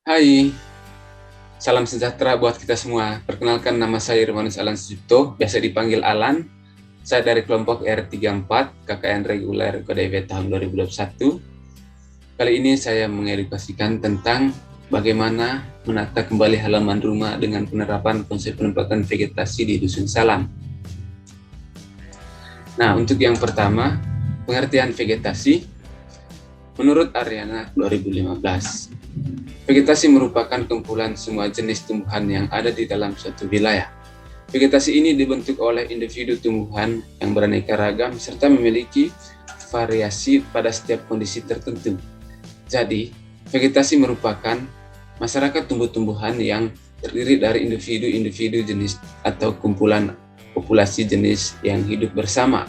Hai, salam sejahtera buat kita semua. Perkenalkan, nama saya Irwanus Alan Sucipto, biasa dipanggil Alan. Saya dari kelompok R34, KKN Reguler KDW tahun 2021. Kali ini saya mengedukasikan tentang bagaimana menata kembali halaman rumah dengan penerapan konsep penempatan vegetasi di Dusun Salam. Nah, untuk yang pertama, pengertian vegetasi menurut Ariana 2015. Vegetasi merupakan kumpulan semua jenis tumbuhan yang ada di dalam suatu wilayah. Vegetasi ini dibentuk oleh individu tumbuhan yang beraneka ragam serta memiliki variasi pada setiap kondisi tertentu. Jadi, vegetasi merupakan masyarakat tumbuh-tumbuhan yang terdiri dari individu-individu jenis atau kumpulan populasi jenis yang hidup bersama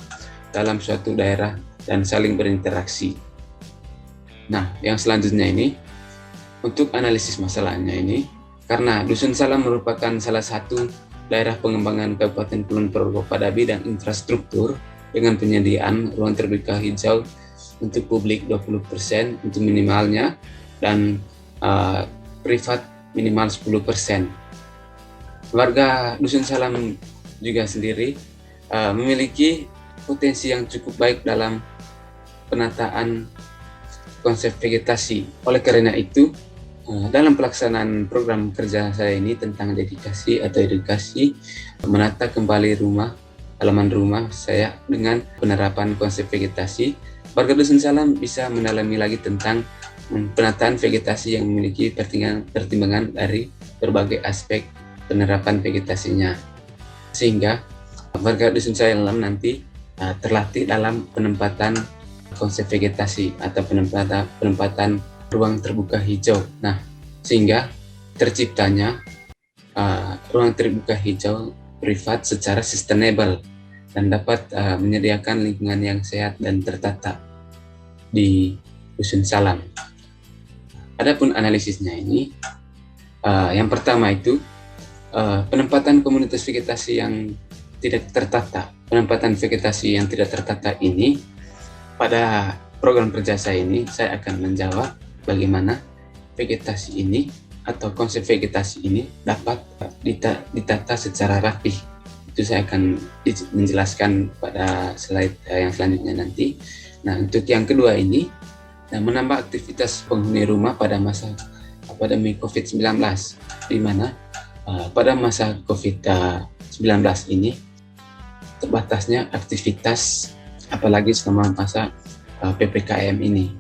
dalam suatu daerah dan saling berinteraksi. Nah, yang selanjutnya ini, untuk analisis masalahnya ini, karena Dusun Salam merupakan salah satu daerah pengembangan Kabupaten Kulon Progo pada bidang infrastruktur dengan penyediaan ruang terbuka hijau untuk publik 20% untuk minimalnya dan privat minimal 10%. Warga Dusun Salam juga sendiri memiliki potensi yang cukup baik dalam penataan konsep vegetasi. Oleh karena itu, dalam pelaksanaan program kerja saya ini tentang dedikasi atau edukasi menata kembali halaman rumah saya dengan penerapan konsep vegetasi, warga Dusun Salam bisa mendalami lagi tentang penataan vegetasi yang memiliki pertimbangan dari berbagai aspek penerapan vegetasinya, sehingga warga Dusun Salam nanti terlatih dalam penempatan konsep vegetasi atau penempatan ruang terbuka hijau. Nah, sehingga terciptanya ruang terbuka hijau privat secara sustainable dan dapat menyediakan lingkungan yang sehat dan tertata di Dusun Salam. Adapun analisisnya ini, yang pertama itu penempatan komunitas vegetasi yang tidak tertata. Penempatan vegetasi yang tidak tertata ini, pada program kerja saya ini, saya akan menjawab bagaimana vegetasi ini atau konsep vegetasi ini dapat ditata secara rapih. Itu saya akan menjelaskan pada slide yang selanjutnya nanti. Nah, untuk yang kedua ini, menambah aktivitas penghuni rumah pada masa pandemi COVID-19, di mana pada masa COVID-19 ini terbatasnya aktivitas apalagi selama masa PPKM ini,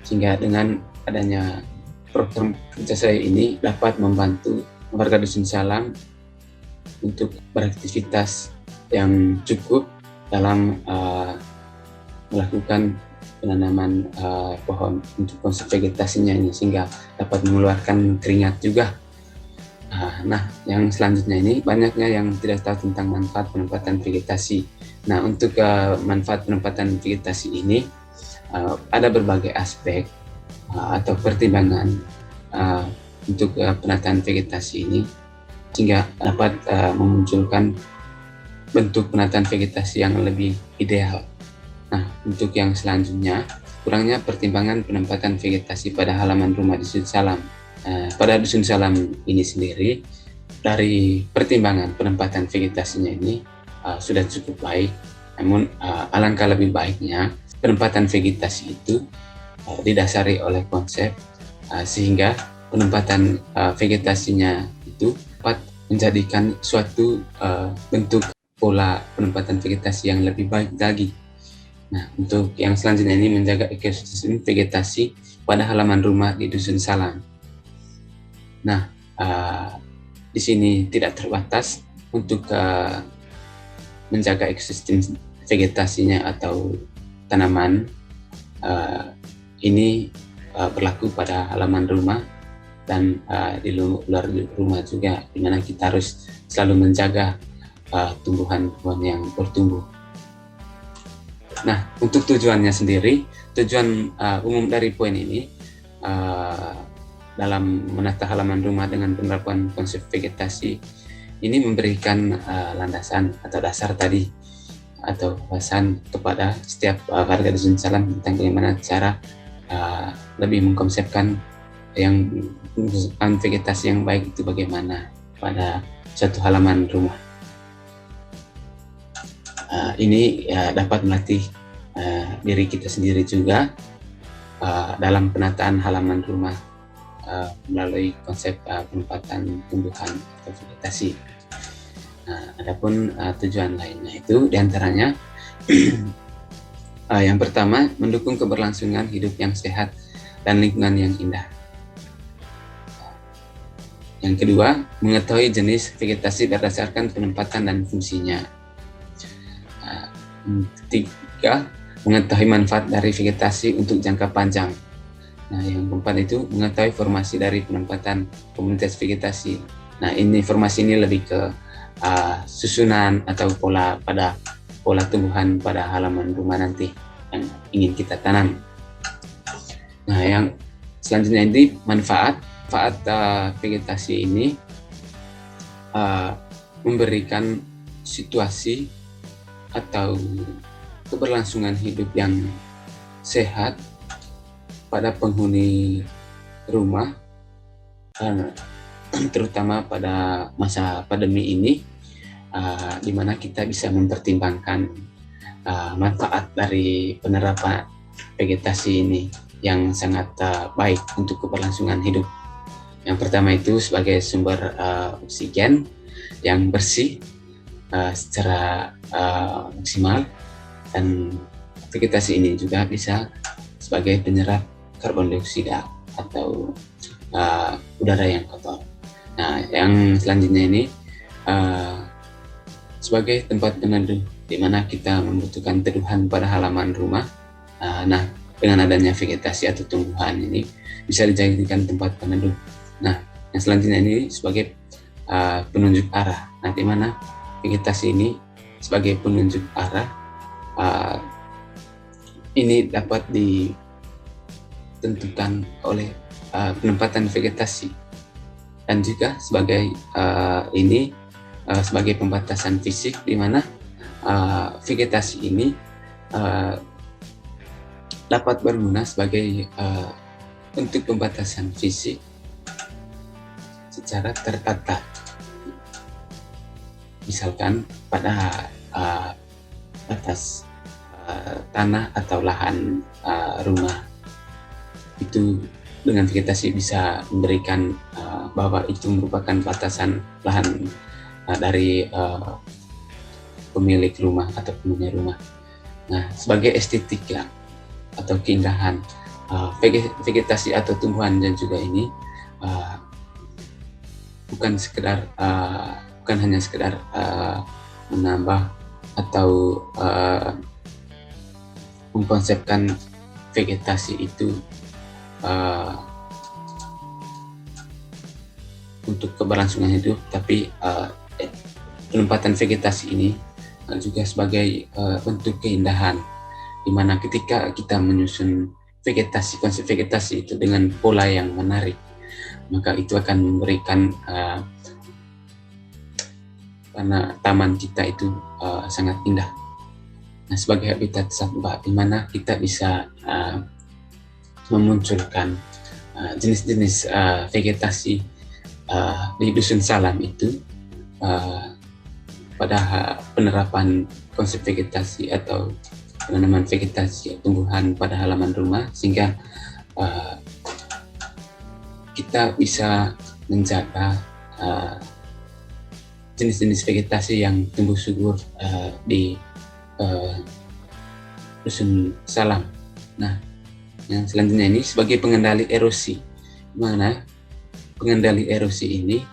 sehingga dengan adanya program kerja saya ini dapat membantu warga Dusun Salam untuk beraktivitas yang cukup dalam melakukan penanaman pohon untuk konsep vegetasinya ini, sehingga dapat mengeluarkan keringat juga. Nah, yang selanjutnya ini, banyaknya yang tidak tahu tentang manfaat penempatan vegetasi. Nah, untuk manfaat penempatan vegetasi ini ada berbagai aspek atau pertimbangan untuk penataan vegetasi ini, sehingga dapat memunculkan bentuk penataan vegetasi yang lebih ideal. Nah, untuk yang selanjutnya, kurangnya pertimbangan penempatan vegetasi pada halaman rumah di Dusun Salam. Pada Dusun Salam ini sendiri, dari pertimbangan penempatan vegetasinya ini sudah cukup baik, namun alangkah lebih baiknya penempatan vegetasi itu didasari oleh konsep, sehingga penempatan vegetasinya itu dapat menjadikan suatu bentuk pola penempatan vegetasi yang lebih baik lagi. Nah, untuk yang selanjutnya ini, menjaga ekosistem vegetasi pada halaman rumah di Dusun Salam. Nah, di sini tidak terbatas untuk menjaga ekosistem vegetasinya atau tanaman. Ini berlaku pada halaman rumah dan di luar rumah juga, di mana kita harus selalu menjaga tumbuhan-tumbuhan yang bertumbuh. Nah, untuk tujuannya sendiri, tujuan umum dari poin ini dalam menata halaman rumah dengan penerapan konsep vegetasi ini memberikan landasan atau dasar tadi, atau wawasan kepada setiap warga Dusun Salam tentang bagaimana cara lebih mengkonsepkan yang menunjukkan vegetasi yang baik itu bagaimana pada suatu halaman rumah. Ini ya dapat melatih diri kita sendiri juga dalam penataan halaman rumah melalui konsep penempatan tumbuhan atau vegetasi. Adapun tujuan lainnya itu diantaranya yang pertama, mendukung keberlangsungan hidup yang sehat dan lingkungan yang indah. Yang kedua, mengetahui jenis vegetasi berdasarkan penempatan dan fungsinya. Ketiga, mengetahui manfaat dari vegetasi untuk jangka panjang. Yang keempat itu mengetahui formasi dari penempatan komunitas vegetasi. Informasi ini lebih ke susunan atau pola tumbuhan pada halaman rumah nanti yang ingin kita tanam. Yang selanjutnya ini manfaat vegetasi ini memberikan situasi atau keberlangsungan hidup yang sehat pada penghuni rumah, terutama pada masa pandemi ini, di mana kita bisa mempertimbangkan manfaat dari penerapan vegetasi ini yang sangat baik untuk keberlangsungan hidup. Yang pertama itu sebagai sumber oksigen yang bersih secara maksimal, dan vegetasi ini juga bisa sebagai penyerap karbon dioksida atau udara yang kotor. Yang selanjutnya ini sebagai tempat peneduh, di mana kita membutuhkan teduhan pada halaman rumah. Dengan adanya vegetasi atau tumbuhan ini bisa dijadikan tempat peneduh. Yang selanjutnya ini sebagai penunjuk arah. Di mana vegetasi ini sebagai penunjuk arah ini dapat ditentukan oleh penempatan vegetasi, dan juga sebagai sebagai pembatasan fisik, di mana vegetasi ini dapat berguna sebagai untuk pembatasan fisik secara tertata. Misalkan pada batas tanah atau lahan rumah itu dengan vegetasi bisa memberikan bahwa itu merupakan batasan lahan dari pemilik rumah atau penghuni rumah. Sebagai estetika atau keindahan, vegetasi atau tumbuhan dan juga ini bukan hanya sekedar menambah atau mengkonsepkan vegetasi itu untuk keberlangsungan hidup, tapi penempatan vegetasi ini juga sebagai bentuk keindahan, di mana ketika kita menyusun konsep vegetasi itu dengan pola yang menarik, maka itu akan memberikan karena taman kita itu sangat indah. Sebagai habitat satwa, di mana kita bisa memunculkan jenis-jenis vegetasi di Dusun Salam itu pada penerapan konsep vegetasi atau penanaman vegetasi tumbuhan pada halaman rumah, sehingga kita bisa menjaga jenis-jenis vegetasi yang tumbuh subur di Dusun Salam. Yang selanjutnya ini sebagai pengendali erosi, di mana pengendali erosi ini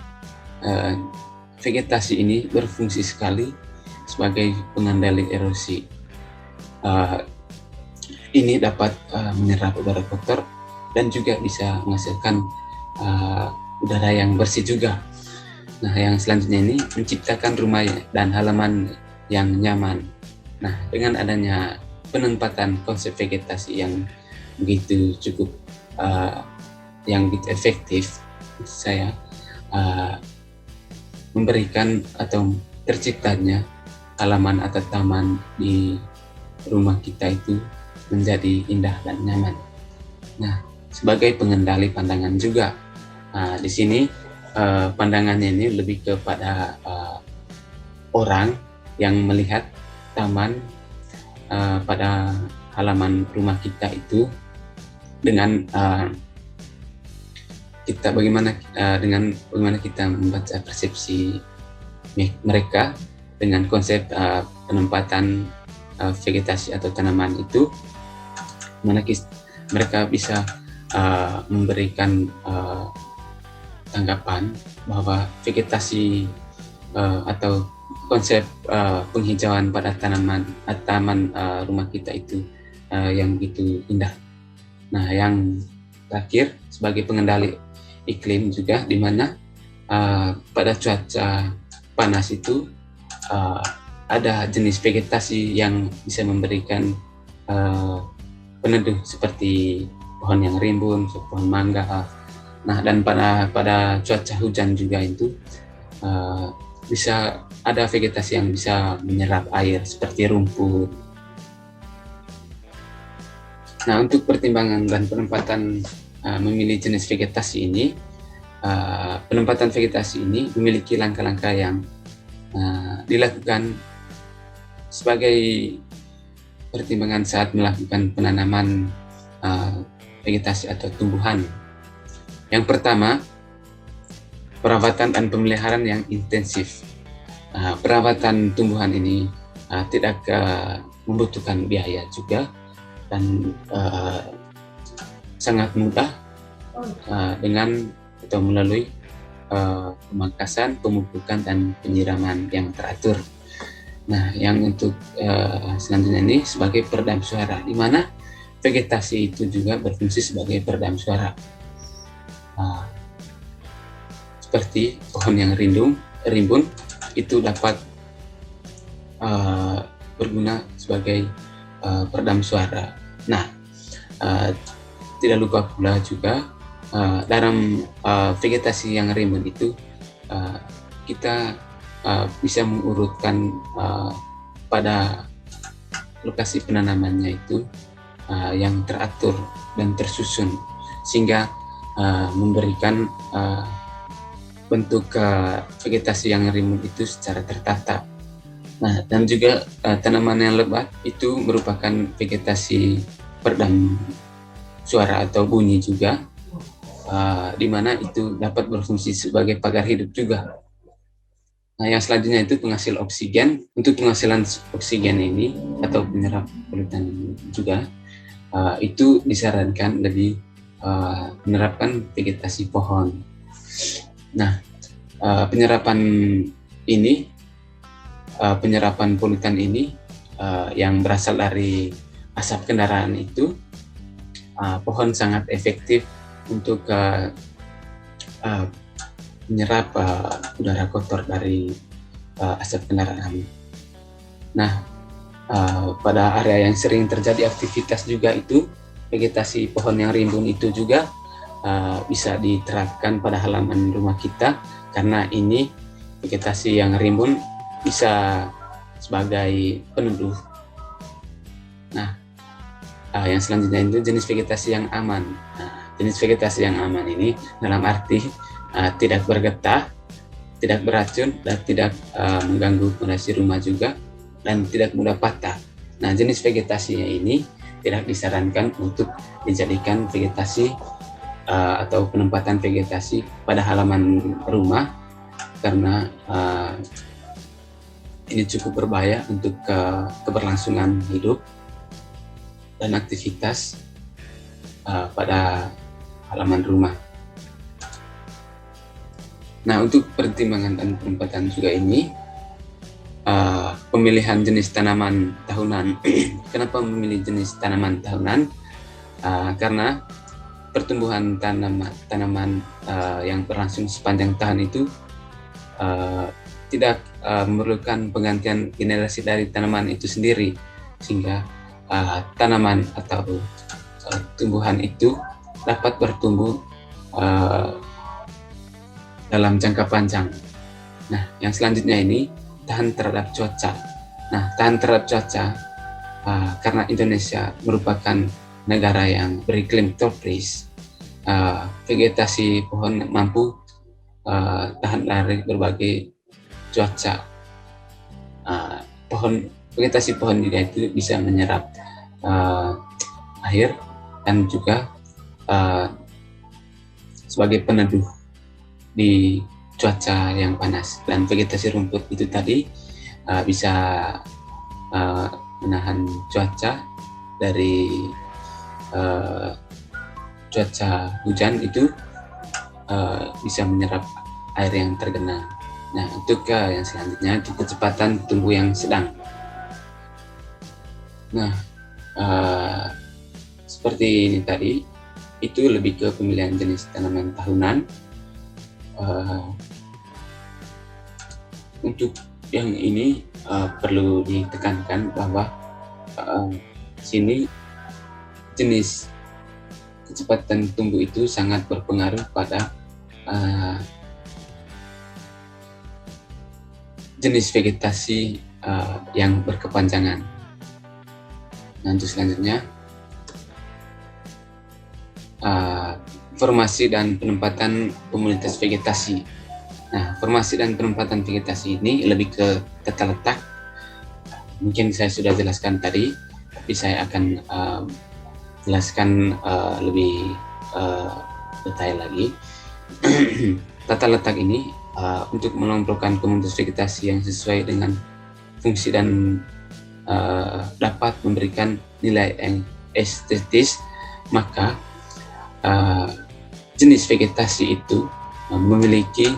vegetasi ini berfungsi sekali sebagai pengendali erosi. Ini dapat menyerap udara kotor dan juga bisa menghasilkan udara yang bersih juga. Yang selanjutnya ini menciptakan rumah dan halaman yang nyaman. Dengan adanya penempatan konsep vegetasi yang begitu cukup yang begitu efektif, saya memberikan atau terciptanya halaman atau taman di rumah kita itu menjadi indah dan nyaman. sebagai pengendali pandangan juga. Di sini pandangannya ini lebih kepada orang yang melihat taman pada halaman rumah kita itu dengan bagaimana kita membaca persepsi mereka dengan konsep penempatan vegetasi atau tanaman itu, mana mereka bisa memberikan tanggapan bahwa vegetasi atau konsep penghijauan pada taman rumah kita itu yang begitu indah. Nah, yang terakhir sebagai pengendali iklim juga, di mana pada cuaca panas itu ada jenis vegetasi yang bisa memberikan peneduh seperti pohon yang rimbun, pohon mangga. Nah, dan pada cuaca hujan juga itu bisa ada vegetasi yang bisa menyerap air seperti rumput. Nah, untuk pertimbangan dan penempatan memilih jenis vegetasi ini, penempatan vegetasi ini memiliki langkah-langkah yang dilakukan sebagai pertimbangan saat melakukan penanaman vegetasi atau tumbuhan. Yang pertama, perawatan dan pemeliharaan yang intensif. Perawatan tumbuhan ini tidak membutuhkan biaya juga, dan sangat mudah dengan atau melalui pemangkasan, pemupukan, dan penyiraman yang teratur. Nah, yang untuk selanjutnya ini sebagai peredam suara, di mana vegetasi itu juga berfungsi sebagai peredam suara. Seperti pohon yang rimbun itu dapat berguna sebagai peredam suara. Nah, tidak lupa pula juga dalam vegetasi yang rimbun itu kita bisa mengurutkan pada lokasi penanamannya itu yang teratur dan tersusun, sehingga memberikan bentuk vegetasi yang rimbun itu secara tertata. Nah, dan juga tanaman yang lebat itu merupakan vegetasi peredam suara atau bunyi juga, di mana itu dapat berfungsi sebagai pagar hidup juga. Nah, yang selanjutnya itu penghasil oksigen. Untuk penghasilan oksigen ini atau penyerap polutan juga, itu disarankan lebih menerapkan vegetasi pohon. Nah, penyerapan polutan ini yang berasal dari asap kendaraan itu, pohon sangat efektif untuk menyerap udara kotor dari asap kendaraan. Nah, pada area yang sering terjadi aktivitas juga itu, vegetasi pohon yang rimbun itu juga bisa diterapkan pada halaman rumah kita, karena ini vegetasi yang rimbun bisa sebagai peneduh. Nah, yang selanjutnya itu jenis vegetasi yang aman. Jenis vegetasi yang aman ini dalam arti tidak bergetah, tidak beracun, dan tidak mengganggu fondasi rumah juga, dan tidak mudah patah. Nah, jenis vegetasinya ini tidak disarankan untuk dijadikan vegetasi atau penempatan vegetasi pada halaman rumah, karena ini cukup berbahaya untuk keberlangsungan hidup dan aktivitas pada halaman rumah. Nah, untuk pertimbangan dan penempatan juga ini, pemilihan jenis tanaman tahunan. Kenapa memilih jenis tanaman tahunan? Karena pertumbuhan tanaman yang berlangsung sepanjang tahun itu tidak memerlukan penggantian generasi dari tanaman itu sendiri, sehingga tanaman atau tumbuhan itu dapat bertumbuh dalam jangka panjang. Nah, yang selanjutnya ini tahan terhadap cuaca. Nah, tahan terhadap cuaca karena Indonesia merupakan negara yang beriklim tropis, vegetasi pohon mampu tahan dari berbagai cuaca. Vegetasi pohon juga itu bisa menyerap air dan juga sebagai peneduh di cuaca yang panas. Dan vegetasi rumput itu tadi bisa menahan cuaca dari cuaca hujan itu, bisa menyerap air yang tergenang. Nah, untuk yang selanjutnya itu kecepatan tumbuh yang sedang. Nah, seperti ini tadi, itu lebih ke pemilihan jenis tanaman tahunan. Untuk yang ini perlu ditekankan bahwa sini jenis kecepatan tumbuh itu sangat berpengaruh pada jenis vegetasi yang berkepanjangan. Nah, untuk selanjutnya formasi dan penempatan komunitas vegetasi. Nah, formasi dan penempatan vegetasi ini lebih ke tata letak. Mungkin saya sudah jelaskan tadi, tapi saya akan jelaskan lebih detail lagi. Tata letak ini untuk mengelompokkan komunitas vegetasi yang sesuai dengan fungsi dan dapat memberikan nilai yang estetis, maka jenis vegetasi itu memiliki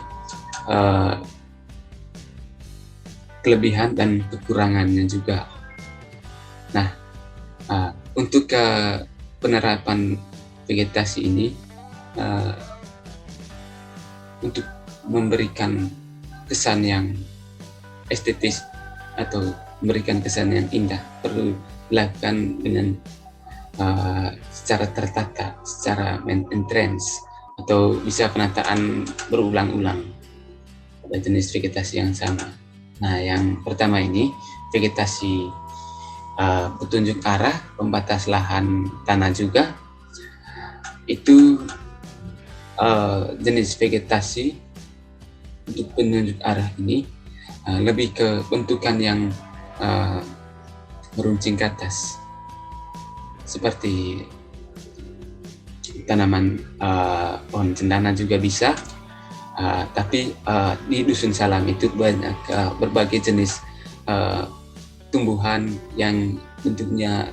kelebihan dan kekurangannya juga. Nah, untuk penerapan vegetasi ini untuk memberikan kesan yang estetis atau memberikan kesan yang indah perlu dilakukan dengan secara tertata, secara maintenance, atau bisa penataan berulang-ulang pada jenis vegetasi yang sama. Nah, yang pertama ini vegetasi petunjuk arah, pembatas lahan tanah juga. Itu jenis vegetasi untuk penunjuk arah ini lebih ke bentukan yang meruncing ke atas, seperti tanaman pohon cendana juga bisa, tapi di Dusun Salam itu banyak berbagai jenis tumbuhan yang bentuknya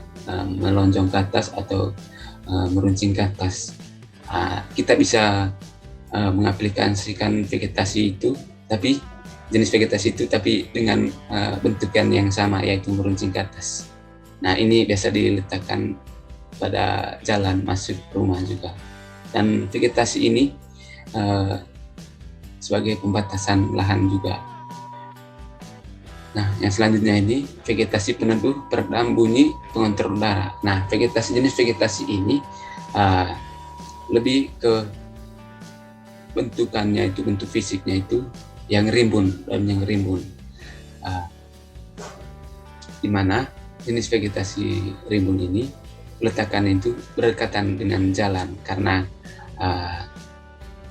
melonjong ke atas atau meruncing ke atas. Kita bisa mengaplikasikan vegetasi itu, tapi jenis vegetasi itu tapi dengan bentukan yang sama, yaitu meruncing ke atas. Nah, ini biasa diletakkan pada jalan masuk rumah juga. Dan vegetasi ini sebagai pembatasan lahan juga. Nah, yang selanjutnya ini vegetasi peneduh, peredam bunyi, pengontrol udara. Nah, jenis vegetasi ini lebih ke bentukannya itu, bentuk fisiknya itu yang rimbun, di mana jenis vegetasi rimbun ini letakkan itu berdekatan dengan jalan karena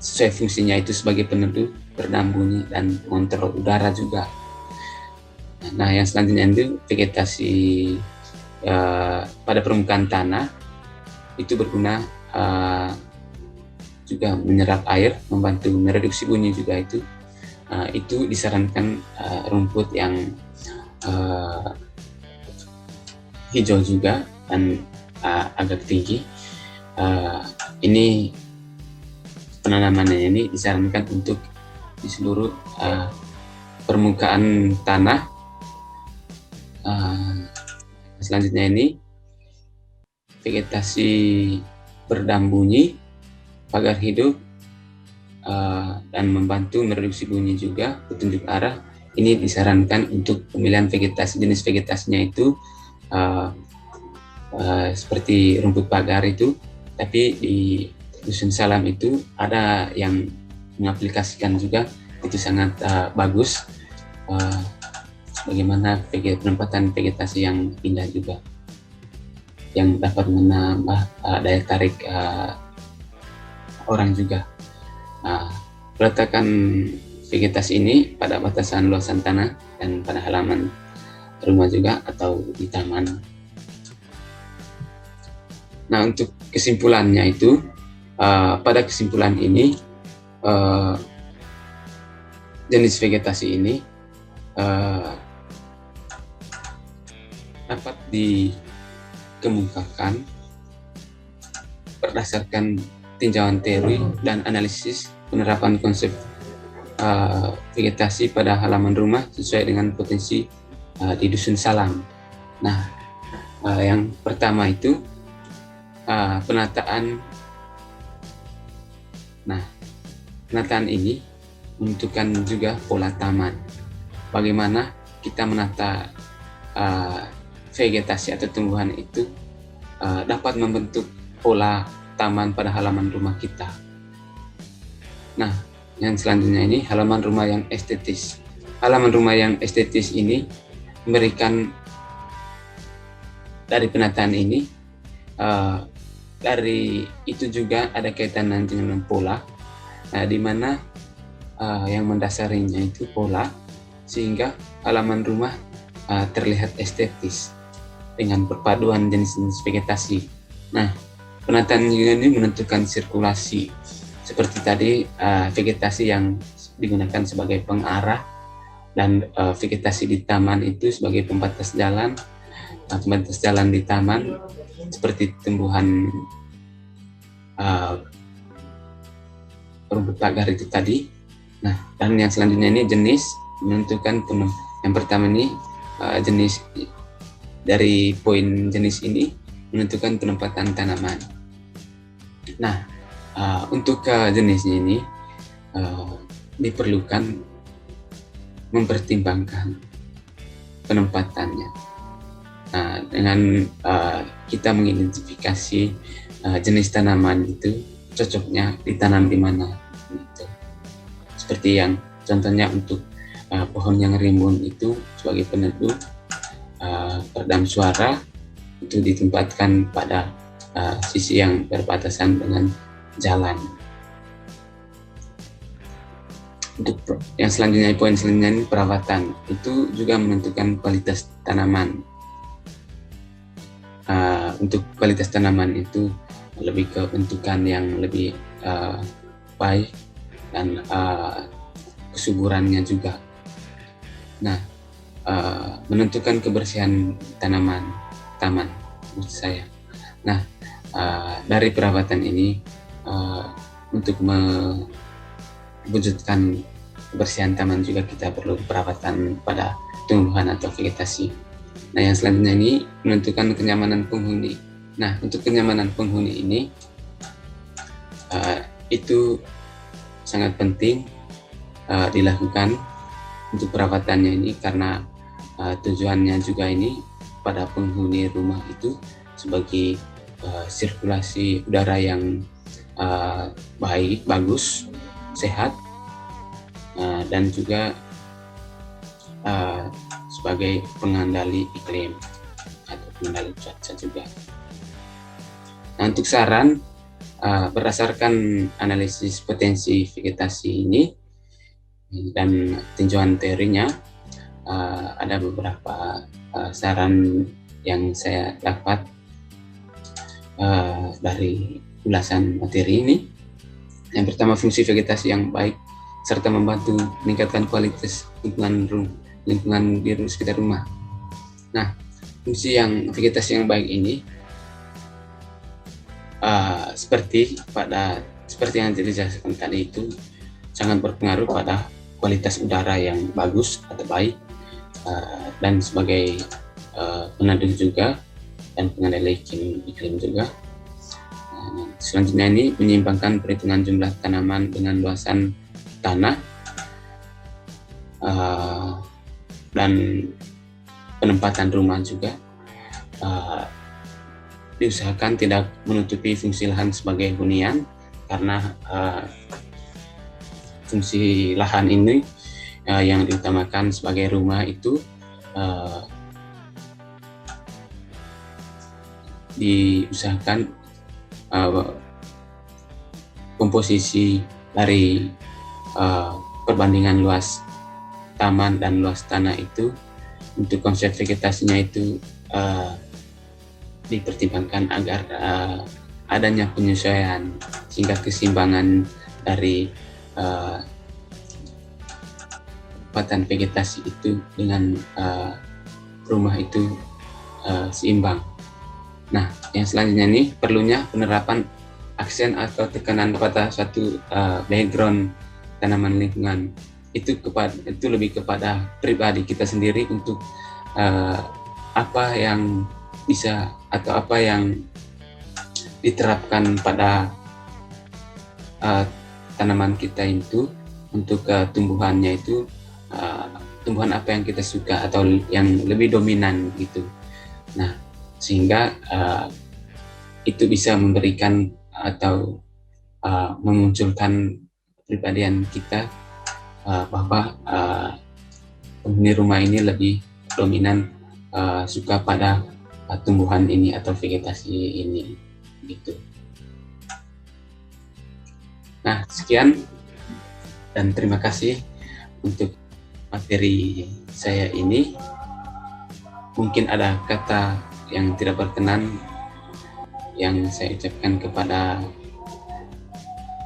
sesuai fungsinya itu sebagai peneduh, peredam bunyi, dan pengontrol udara juga. Nah, yang selanjutnya itu vegetasi pada permukaan tanah itu berguna juga menyerap air, membantu mereduksi bunyi juga itu. Itu disarankan rumput yang hijau juga dan agak tinggi. Ini penanamannya ini disarankan untuk di seluruh permukaan tanah. Selanjutnya ini vegetasi peredam bunyi, pagar hidup, dan membantu mereduksi bunyi juga, petunjuk arah. Ini disarankan untuk pemilihan vegetasi, jenis vegetasinya itu seperti rumput pagar itu, tapi di Dusun Salam itu ada yang mengaplikasikan juga, itu sangat bagus, bagaimana penempatan vegetasi yang indah juga. yang dapat menambah daya tarik orang juga. Peletakan vegetasi ini pada batasan luasan tanah dan pada halaman rumah juga atau di taman. Nah, untuk kesimpulannya itu, pada kesimpulan ini jenis vegetasi ini dapat dikemukakan berdasarkan tinjauan teori dan analisis penerapan konsep vegetasi pada halaman rumah sesuai dengan potensi di Dusun Salam. Nah, yang pertama itu penataan. Nah, penataan ini menentukan juga pola taman. Bagaimana kita menata vegetasi atau tumbuhan itu dapat membentuk pola taman pada halaman rumah kita. Nah, yang selanjutnya ini halaman rumah yang estetis. Halaman rumah yang estetis ini memberikan dari penataan ini, dari itu juga ada kaitan dengan pola, di mana yang mendasarinya itu pola, sehingga halaman rumah terlihat estetis dengan perpaduan jenis-jenis vegetasi. Nah, penataan juga ini menentukan sirkulasi, seperti tadi vegetasi yang digunakan sebagai pengarah dan vegetasi di taman itu sebagai pembatas jalan. Pembatas jalan di taman seperti tumbuhan rumput pagar itu tadi. Nah, dan yang selanjutnya ini jenis menentukan yang pertama ini jenis, dari poin jenis ini menentukan penempatan tanaman. Nah, untuk jenisnya ini diperlukan mempertimbangkan penempatannya. Nah, dengan kita mengidentifikasi jenis tanaman itu cocoknya ditanam di mana, gitu. Seperti yang contohnya untuk pohon yang rimbun itu sebagai peneduh, peredam suara itu ditempatkan pada sisi yang berbatasan dengan jalan. Untuk yang selanjutnya, poin selanjutnya ini perawatan, itu juga menentukan kualitas tanaman. Untuk kualitas tanaman itu lebih ke bentukan yang lebih baik dan kesuburannya juga. Nah, menentukan kebersihan taman maksud saya. Nah, dari perawatan ini untuk mewujudkan kebersihan taman juga kita perlu perawatan pada tumbuhan atau vegetasi. Nah, yang selanjutnya ini menentukan kenyamanan penghuni. Nah, untuk kenyamanan penghuni ini itu sangat penting dilakukan untuk perawatannya ini, karena tujuannya juga ini pada penghuni rumah itu sebagai sirkulasi udara yang bagus, sehat, dan juga sebagai pengendali iklim atau pengendali cuaca juga. Nah, untuk saran, berdasarkan analisis potensi vegetasi ini dan tinjauan teorinya, ada beberapa saran yang saya dapat dari ulasan materi ini. Yang pertama, fungsi vegetasi yang baik serta membantu meningkatkan kualitas lingkungan di sekitar rumah. Nah, fungsi yang vegetasi yang baik ini seperti yang dijelaskan tadi itu sangat berpengaruh pada kualitas udara yang bagus atau baik, dan sebagai peneduh juga dan pengendali iklim juga. Selanjutnya ini menyeimbangkan perhitungan jumlah tanaman dengan luasan tanah, dan penempatan rumah juga. Diusahakan tidak menutupi fungsi lahan sebagai hunian, karena fungsi lahan ini yang diutamakan sebagai rumah itu diusahakan komposisi dari perbandingan luas taman dan luas tanah itu untuk konsep vegetasinya itu dipertimbangkan agar adanya penyesuaian sehingga keseimbangan dari tempatan vegetasi itu dengan rumah itu seimbang. Nah, yang selanjutnya ini perlunya penerapan aksen atau tekanan pada suatu background tanaman lingkungan. Itu lebih kepada pribadi kita sendiri untuk apa yang bisa atau apa yang diterapkan pada tanaman kita itu untuk tumbuhannya itu tumbuhan apa yang kita suka atau yang lebih dominan gitu. Nah, sehingga itu bisa memberikan atau memunculkan kepribadian kita bahwa penghuni rumah ini lebih dominan suka pada tumbuhan ini atau vegetasi ini gitu. Nah, sekian dan terima kasih untuk materi saya ini. Mungkin ada kata yang tidak berkenan yang saya ucapkan kepada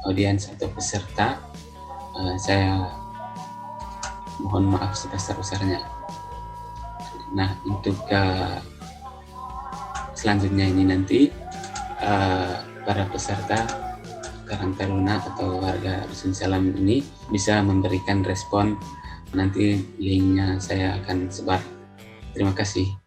audiens atau peserta. Saya mohon maaf sebesar-besarnya. Nah, untuk selanjutnya ini nanti para peserta Karang Taruna atau warga Dusun Salam ini bisa memberikan respon. Nanti linknya saya akan sebar. Terima kasih.